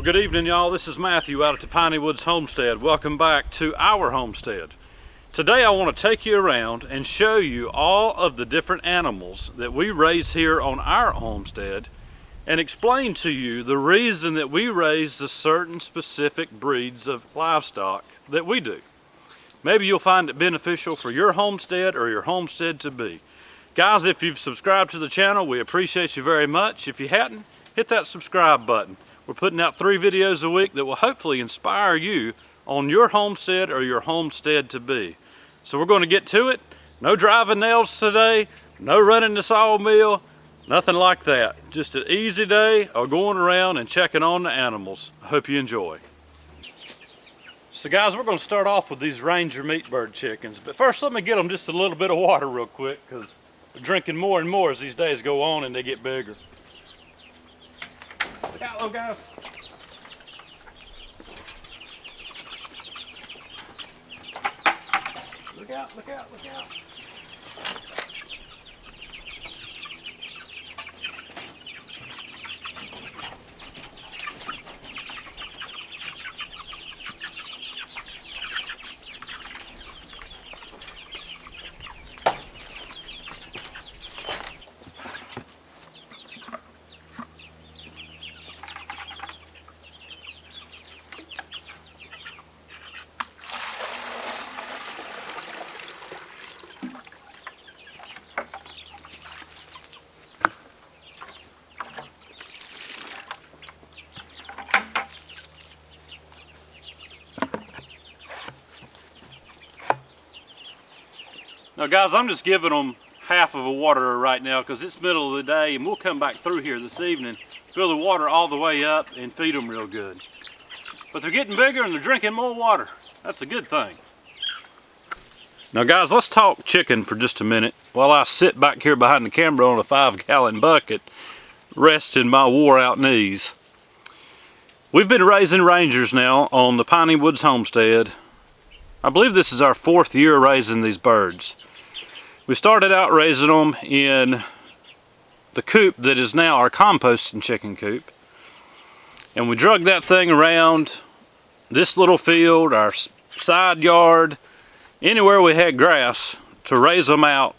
Well, good evening, y'all. This is Matthew out at the Piney Woods Homestead. Welcome back to our homestead. Today I want to take you around and show you all of the different animals that we raise here on our homestead and explain to you the reason that we raise the certain specific breeds of livestock that we do. Maybe you'll find it beneficial for your homestead or your homestead to be. Guys, if you've subscribed to the channel, we appreciate you very much. If you hadn't, hit that subscribe button. We're putting out 3 videos a week that will hopefully inspire you on your homestead or your homestead to be. So we're going to get to it. No driving nails today, no running the sawmill, nothing like that. Just an easy day of going around and checking on the animals. I hope you enjoy. So guys, we're going to start off with these Ranger meat bird chickens. But first let me get them just a little bit of water real quick because they're drinking more and more as these days go on and they get bigger. Look out, little guys. Look out, look out, look out. Now guys, I'm just giving them half of a waterer right now because it's middle of the day and we'll come back through here this evening, fill the water all the way up and feed them real good. But they're getting bigger and they're drinking more water. That's a good thing. Now guys, let's talk chicken for just a minute while I sit back here behind the camera on a 5-gallon bucket, resting my wore out knees. We've been raising Rangers now on the Piney Woods Homestead. I believe this is our 4th year raising these birds. We started out raising them in the coop that is now our composting chicken coop. And we drug that thing around this little field, our side yard, anywhere we had grass to raise them out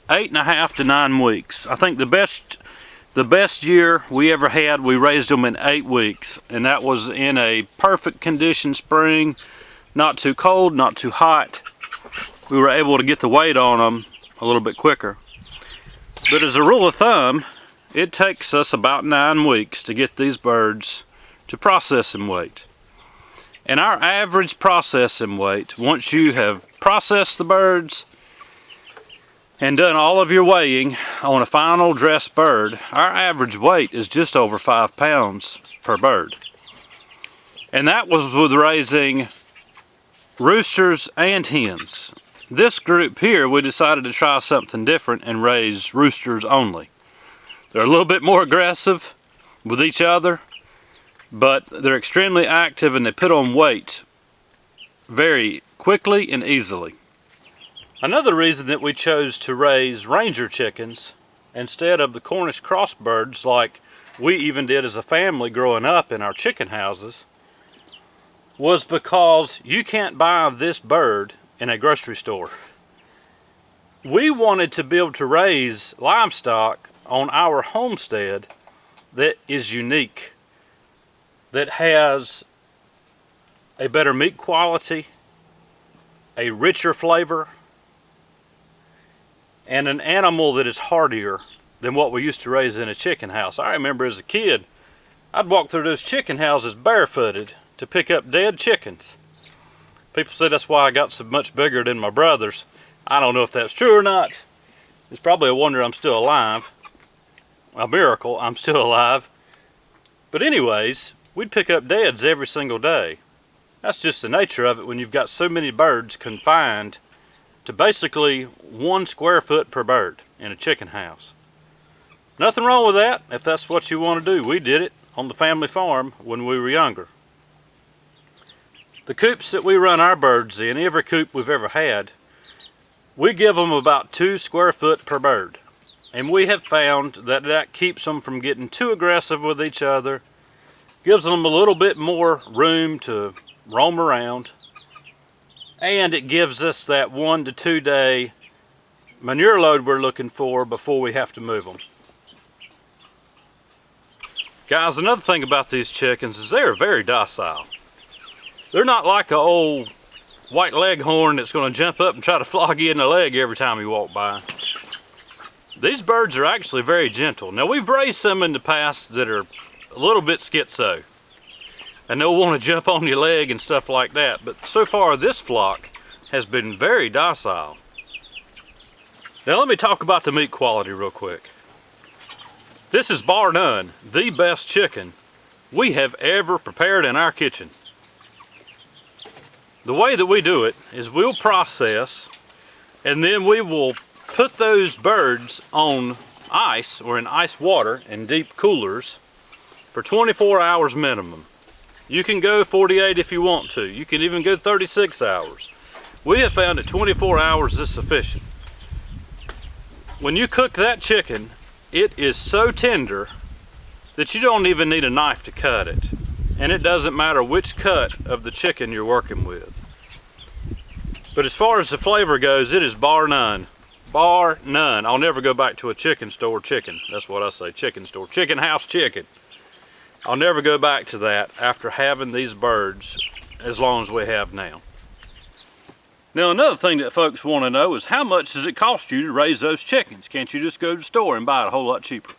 8.5 to 9 weeks. I think the best year we ever had, we raised them in 8 weeks. And that was in a perfect condition spring, not too cold, not too hot. We were able to get the weight on them a little bit quicker. But as a rule of thumb, it takes us about 9 weeks to get these birds to processing weight. And our average processing weight, once you have processed the birds and done all of your weighing on a final dressed bird, our average weight is just over 5 pounds per bird. And that was with raising roosters and hens. This group here, we decided to try something different and raise roosters only. They're a little bit more aggressive with each other, but they're extremely active and they put on weight very quickly and easily. Another reason that we chose to raise Ranger chickens instead of the Cornish cross birds like we even did as a family growing up in our chicken houses was because you can't buy this bird in a grocery store. We wanted to be able to raise livestock on our homestead that is unique, that has a better meat quality, a richer flavor, and an animal that is hardier than what we used to raise in a chicken house. I remember as a kid, I'd walk through those chicken houses barefooted to pick up dead chickens. People say that's why I got so much bigger than my brothers. I don't know if that's true or not. It's probably a wonder I'm still alive. A miracle I'm still alive. But anyways, we'd pick up deads every single day. That's just the nature of it when you've got so many birds confined to basically 1 square foot per bird in a chicken house. Nothing wrong with that if that's what you want to do. We did it on the family farm when we were younger. The coops that we run our birds in, every coop we've ever had, we give them about 2 square foot per bird. And we have found that that keeps them from getting too aggressive with each other Gives them a little bit more room to roam around, and it gives us that 1 to 2 day manure load we're looking for before we have to move them. Guys, another thing about these chickens is they're very docile. They're not like an old white leghorn that's going to jump up and try to flog you in the leg every time you walk by. These birds are actually very gentle. Now, we've raised some in the past that are a little bit schizo, and they'll want to jump on your leg and stuff like that, but so far this flock has been very docile. Now let me talk about the meat quality real quick. This is bar none the best chicken we have ever prepared in our kitchen. The way that we do it is we'll process, and then we will put those birds on ice or in ice water in deep coolers for 24 hours minimum. You can go 48 if you want to. You can even go 36 hours. We have found that 24 hours is sufficient. When you cook that chicken, it is so tender that you don't even need a knife to cut it. And it doesn't matter which cut of the chicken you're working with. But as far as the flavor goes, it is bar none. Bar none. I'll never go back to a chicken store chicken. That's what I say, chicken store. Chicken house chicken. I'll never go back to that after having these birds as long as we have now. Now, another thing that folks want to know is how much does it cost you to raise those chickens? Can't you just go to the store and buy it a whole lot cheaper?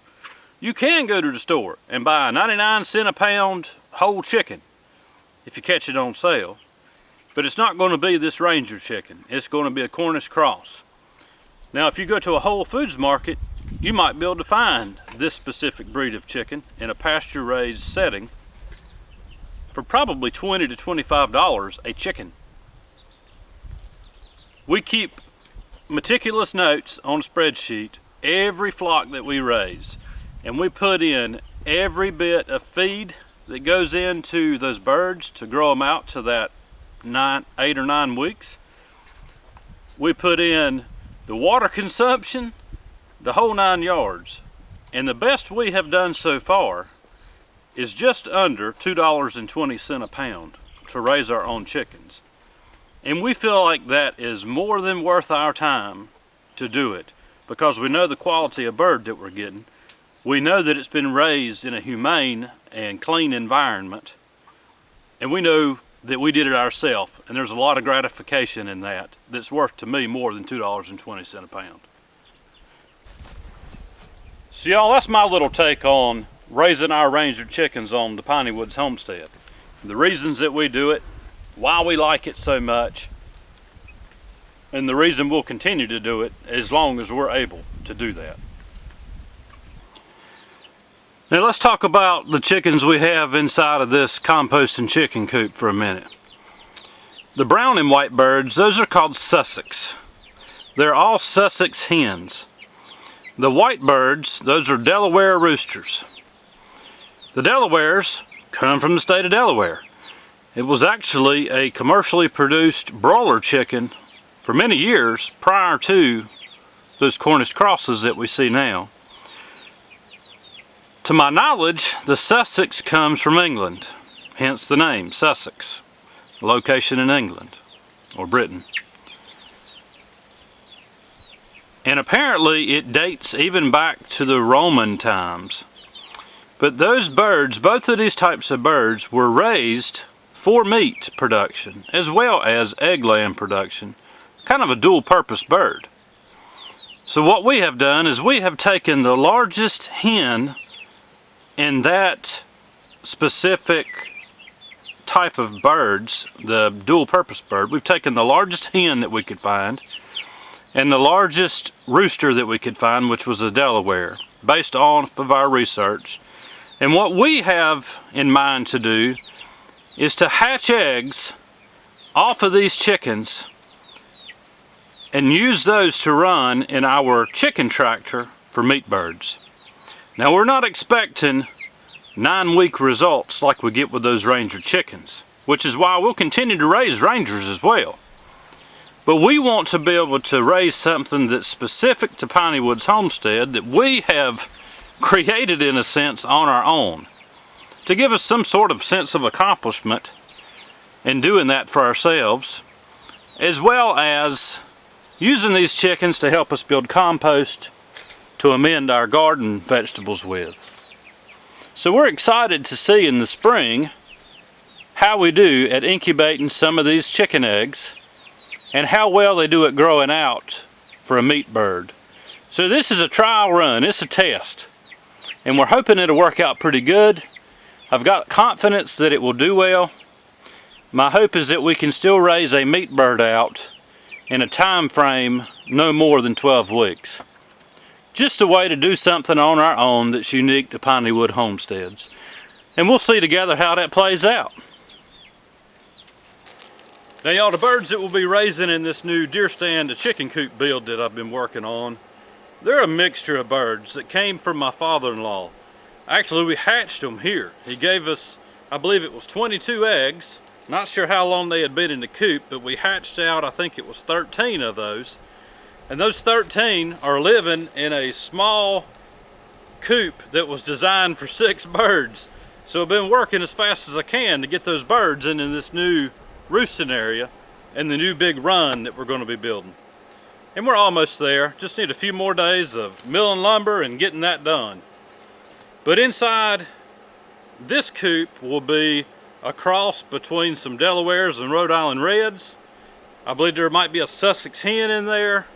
You can go to the store and buy a 99-cent a pound whole chicken if you catch it on sale. But it's not going to be this Ranger chicken. It's going to be a Cornish cross. Now, if you go to a Whole Foods market, you might be able to find this specific breed of chicken in a pasture-raised setting for probably $20 to $25 a chicken. We keep meticulous notes on a spreadsheet every flock that we raise, and we put in every bit of feed that goes into those birds to grow them out to that 8 or 9 weeks. We put in the water consumption, the whole 9 yards. And the best we have done so far is just under $2.20 a pound to raise our own chickens. And we feel like that is more than worth our time to do it, because we know the quality of bird that we're getting. We know that it's been raised in a humane and clean environment, and we know that we did it ourselves, and there's a lot of gratification in that that's worth to me more than $2.20 a pound. So y'all, that's my little take on raising our Ranger chickens on the Piney Woods Homestead. The reasons that we do it, why we like it so much, and the reason we'll continue to do it as long as we're able to do that. Now let's talk about the chickens we have inside of this composting chicken coop for a minute. The brown and white birds, those are called Sussex. They're all Sussex hens. The white birds, those are Delaware Roosters. The Delawares come from the state of Delaware. It was actually a commercially produced broiler chicken for many years prior to those Cornish crosses that we see now. To my knowledge, the Sussex comes from England, hence the name Sussex, location in England or Britain. And apparently it dates even back to the Roman times. But those birds, both of these types of birds, were raised for meat production as well as egg laying production, kind of a dual purpose bird. So what we have done is we have taken the largest hen in that specific type of birds, the dual purpose bird. We've taken the largest hen that we could find and the largest rooster that we could find, which was a Delaware, based off of our research. And what we have in mind to do is to hatch eggs off of these chickens and use those to run in our chicken tractor for meat birds. Now, we're not expecting 9-week results like we get with those Ranger chickens, which is why we'll continue to raise Rangers as well. But we want to be able to raise something that's specific to Piney Woods Homestead that we have created in a sense on our own. to give us some sort of sense of accomplishment in doing that for ourselves, as well as using these chickens to help us build compost to amend our garden vegetables with. So we're excited to see in the spring how we do at incubating some of these chicken eggs and how well they do at growing out for a meat bird. So this is a trial run, it's a test, and we're hoping it'll work out pretty good. I've got confidence that it will do well. My hope is that we can still raise a meat bird out in a time frame no more than 12 weeks. Just a way to do something on our own that's unique to Piney Woods Homesteads. And we'll see together how that plays out. Now y'all, the birds that we'll be raising in this new deer stand, the chicken coop build that I've been working on, they're a mixture of birds that came from my father-in-law. Actually, we hatched them here. He gave us, I believe it was 22 eggs. Not sure how long they had been in the coop, but we hatched out, I think it was 13 of those. And those 13 are living in a small coop that was designed for 6 birds. So I've been working as fast as I can to get those birds into this new roosting area and the new big run that we're going to be building. And we're almost there. Just need a few more days of milling lumber and getting that done. But inside this coop will be a cross between some Delawares and Rhode Island Reds. I believe there might be a Sussex hen in there,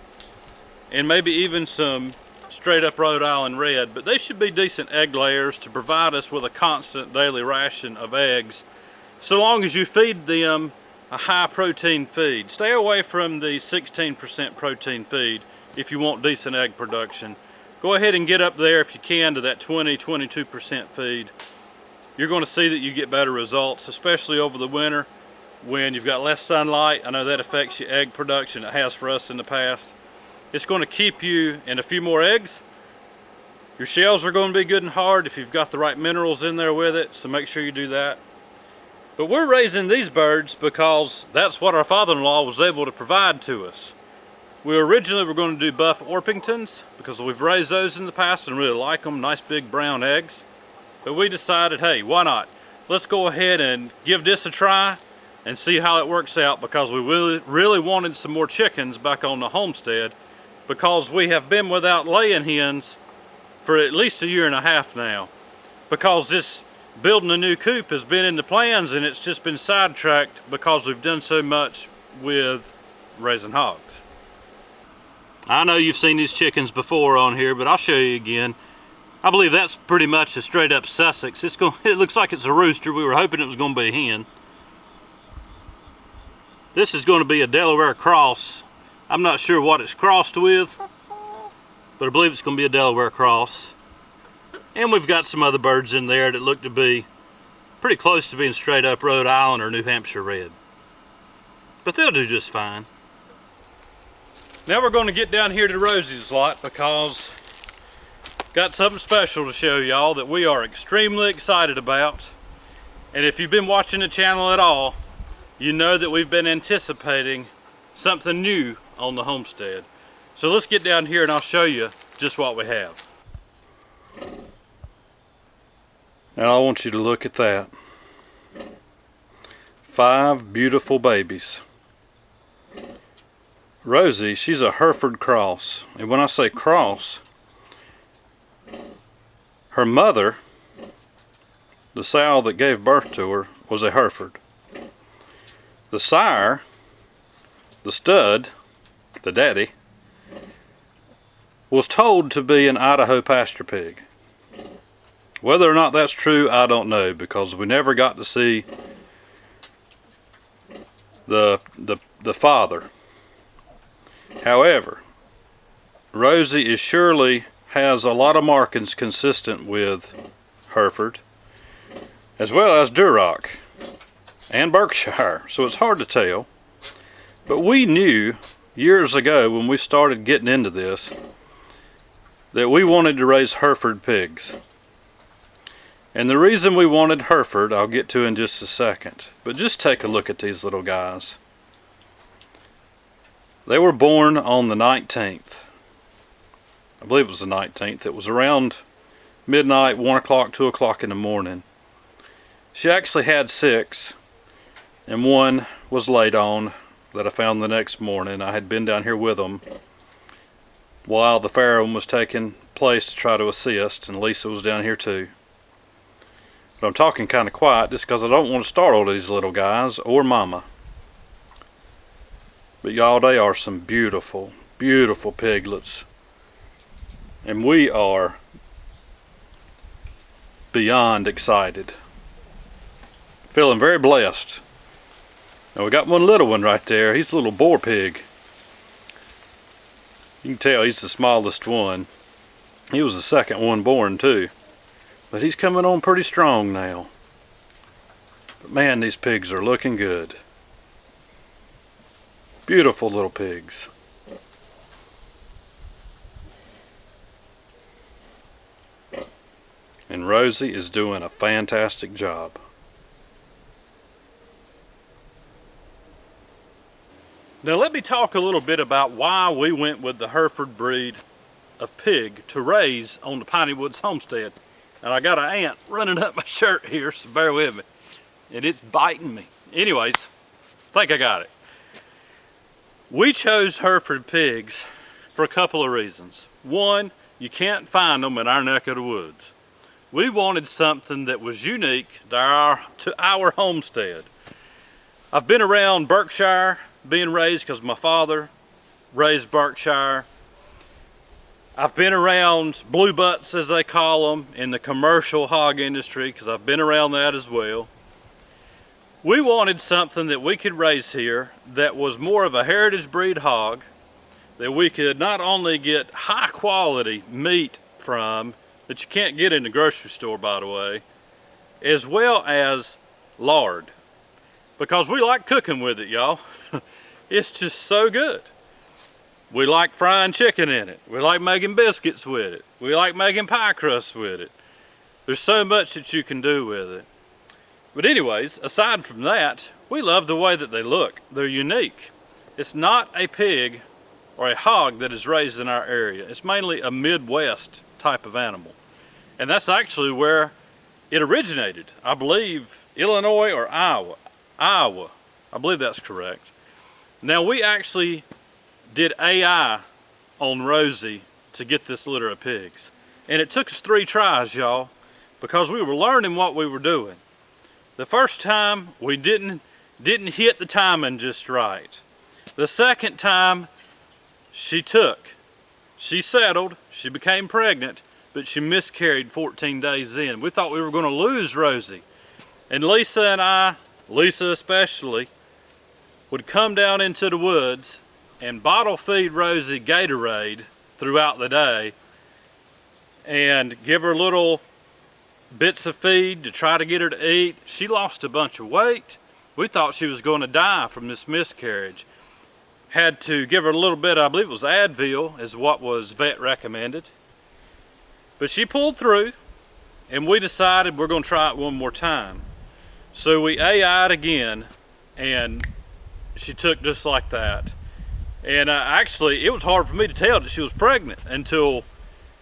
and maybe even some straight up Rhode Island Red, but they should be decent egg layers to provide us with a constant daily ration of eggs, so long as you feed them a high protein feed. Stay away from the 16% protein feed if you want decent egg production. Go ahead and get up there if you can to that 20-22% feed. You're going to see that you get better results, especially over the winter when you've got less sunlight. I know that affects your egg production. It has for us in the past. It's going to keep you in a few more eggs. Your shells are going to be good and hard if you've got the right minerals in there with it, so make sure you do that. But we're raising these birds because that's what our father-in-law was able to provide to us. We originally were going to do buff Orpingtons because we've raised those in the past and really like them, nice big brown eggs. But we decided, hey, why not? Let's go ahead and give this a try and see how it works out, because we really wanted some more chickens back on the homestead, because we have been without laying hens for at least a year and a half now, because this building a new coop has been in the plans and it's just been sidetracked because we've done so much with raising hogs. I know you've seen these chickens before on here, but I'll show you again. I believe that's pretty much a straight up Sussex. It looks like it's a rooster. We were hoping it was going to be a hen. This is going to be a Delaware cross. I'm not sure what it's crossed with, but I believe it's going to be a Delaware cross. And we've got some other birds in there that look to be pretty close to being straight up Rhode Island or New Hampshire Red. But they'll do just fine. Now we're going to get down here to Rosie's lot, because got something special to show y'all that we are extremely excited about. And if you've been watching the channel at all, you know that we've been anticipating something new on the homestead. So let's get down here and I'll show you just what we have. Now I want you to look at that. 5 beautiful babies. Rosie, she's a Hereford cross. And when I say cross, her mother, the sow that gave birth to her, was a Hereford. The sire, the stud, the daddy, was told to be an Idaho pasture pig. Whether or not that's true, I don't know, because we never got to see the father. However, Rosie surely has a lot of markings consistent with Hereford, as well as Duroc and Berkshire, so it's hard to tell. But we knew years ago when we started getting into this that we wanted to raise Hereford pigs. And the reason we wanted Hereford, I'll get to in just a second. But just take a look at these little guys. They were born on the 19th. I believe it was the 19th. It was around midnight, 1 o'clock, 2 o'clock in the morning. She actually had 6, and one was laid on that I found the next morning. I had been down here with them while the farrowing was taking place to try to assist, and Lisa was down here too. But I'm talking kind of quiet just because I don't want to startle these little guys or Mama. But y'all, they are some beautiful, beautiful piglets. And we are beyond excited. Feeling very blessed. Now we got one little one right there. He's a little boar pig. You can tell he's the smallest one. He was the second one born too. But he's coming on pretty strong now. But man, these pigs are looking good. Beautiful little pigs. And Rosie is doing a fantastic job. Now let me talk a little bit about why we went with the Hereford breed of pig to raise on the Piney Woods Homestead. And I got an ant running up my shirt here, so bear with me. And it's biting me. Anyways, I think I got it. We chose Hereford pigs for a couple of reasons. One, you can't find them in our neck of the woods. We wanted something that was unique to our homestead. I've been around Berkshire being raised because my father raised Berkshire. I've been around blue butts, as they call them, in the commercial hog industry because I've been around that as well. We wanted something that we could raise here that was more of a heritage breed hog, that we could not only get high quality meat from, that you can't get in the grocery store, by the way, as well as lard. Because we like cooking with it, y'all. It's just so good. We like frying chicken in it. We like making biscuits with it. We like making pie crusts with it. There's so much that you can do with it. But anyways, aside from that, we love the way that they look. They're unique. It's not a pig or a hog that is raised in our area. It's mainly a Midwest type of animal. And that's actually where it originated. I believe Illinois or Iowa. I believe that's correct. Now we actually did AI on Rosie to get this litter of pigs. And it took us 3 tries, y'all, because we were learning what we were doing. The first time we didn't hit the timing just right. The second time she settled, she became pregnant, but she miscarried 14 days in. We thought we were going to lose Rosie. And Lisa and I, Lisa especially, would come down into the woods and bottle feed Rosie Gatorade throughout the day and give her little bits of feed to try to get her to eat. She lost a bunch of weight. We thought she was going to die from this miscarriage. Had to give her a little bit, I believe it was Advil is what was vet recommended. But she pulled through, and we decided we're going to try it one more time. So we AI'd again, and she took just like that. And actually, it was hard for me to tell that she was pregnant until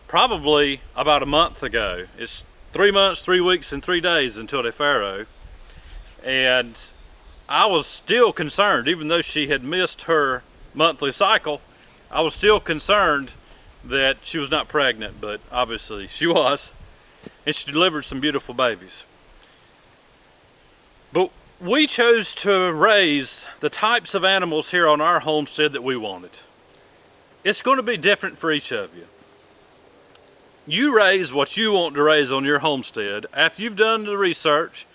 probably about a month ago. It's 3 months, 3 weeks, and 3 days until they farrow. And I was still concerned, even though she had missed her monthly cycle, I was still concerned that she was not pregnant, but obviously she was. And she delivered some beautiful babies. But we chose to raise the types of animals here on our homestead that we wanted. It's going to be different for each of you. You raise what you want to raise on your homestead. After you've done the research,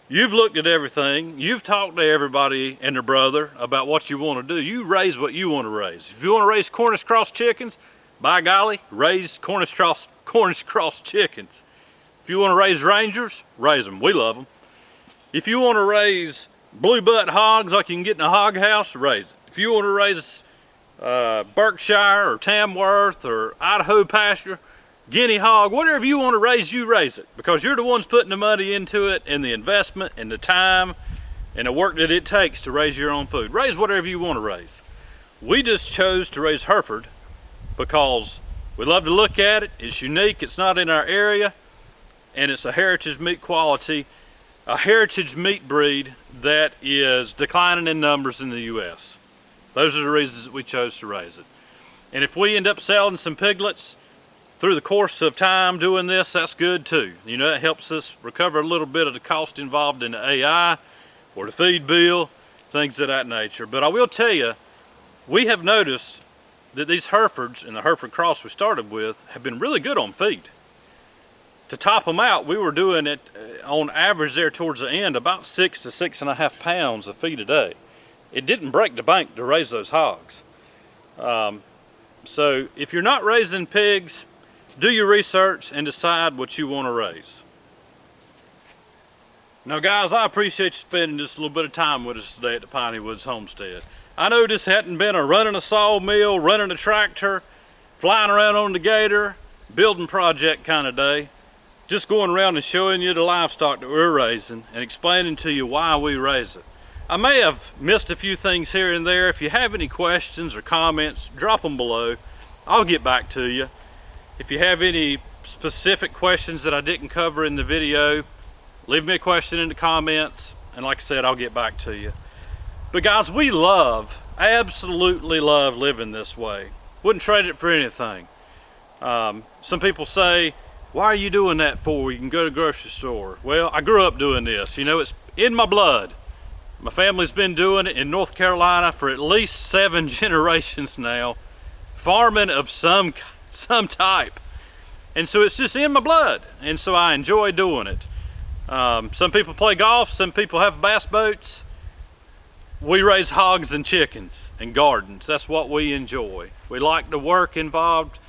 you've looked at everything, you've talked to everybody and their brother about what you want to do. You raise what you want to raise. If you want to raise Cornish cross chickens, by golly, raise Cornish cross chickens. If you want to raise Rangers, raise them. We love them. If you want to raise blue butt hogs like you can get in a hog house, raise it. If you want to raise Berkshire or Tamworth or Idaho pasture, guinea hog, whatever you want to raise, you raise it. Because you're the ones putting the money into it and the investment and the time and the work that it takes to raise your own food. Raise whatever you want to raise. We just chose to raise Hereford because we love to look at it. It's unique. It's not in our area. And it's a heritage meat quality a heritage meat breed that is declining in numbers in the U.S. Those are the reasons that we chose to raise it. And if we end up selling some piglets through the course of time doing this, that's good too. You know, it helps us recover a little bit of the cost involved in the AI or the feed bill, things of that nature. But I will tell you, we have noticed that these Herefords and the Hereford cross we started with have been really good on feed. To top them out, we were doing it on average there towards the end about 6 to 6.5 pounds of feed a day. It didn't break the bank to raise those hogs. So if you're not raising pigs, do your research and decide what you want to raise. Now guys, I appreciate you spending just a little bit of time with us today at the Piney Woods Homestead. I know this hadn't been a running a sawmill, running a tractor, flying around on the gator, building project kind of day. Just going around and showing you the livestock that we're raising and explaining to you why we raise it. I may have missed a few things here and there. If you have any questions or comments, drop them below. I'll get back to you. If you have any specific questions that I didn't cover in the video, leave me a question in the comments, and like I said, I'll get back to you. But guys, we absolutely love living this way. Wouldn't trade it for anything. Some people say, why are you doing that for? You can go to the grocery store. Well, I grew up doing this. You know, it's in my blood. My family's been doing it in North Carolina for at least 7 generations now. Farming of some type. And so it's just in my blood. And so I enjoy doing it. Some people play golf. Some people have bass boats. We raise hogs and chickens and gardens. That's what we enjoy. We like the work involved.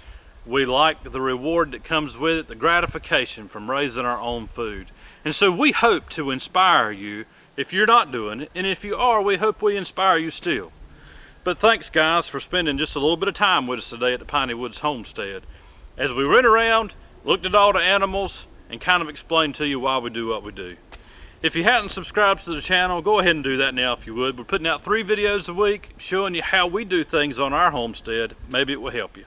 We like the reward that comes with it, the gratification from raising our own food. And so we hope to inspire you if you're not doing it. And if you are, we hope we inspire you still. But thanks guys for spending just a little bit of time with us today at the Piney Woods Homestead as we went around, looked at all the animals, and kind of explained to you why we do what we do. If you hadn't subscribed to the channel, go ahead and do that now if you would. We're putting out 3 videos a week showing you how we do things on our homestead. Maybe it will help you.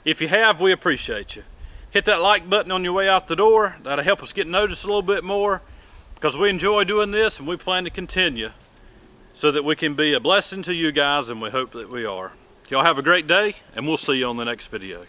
If you have, we appreciate you. Hit that like button on your way out the door. That'll help us get noticed a little bit more because we enjoy doing this and we plan to continue so that we can be a blessing to you guys, and we hope that we are. Y'all have a great day, and we'll see you on the next video.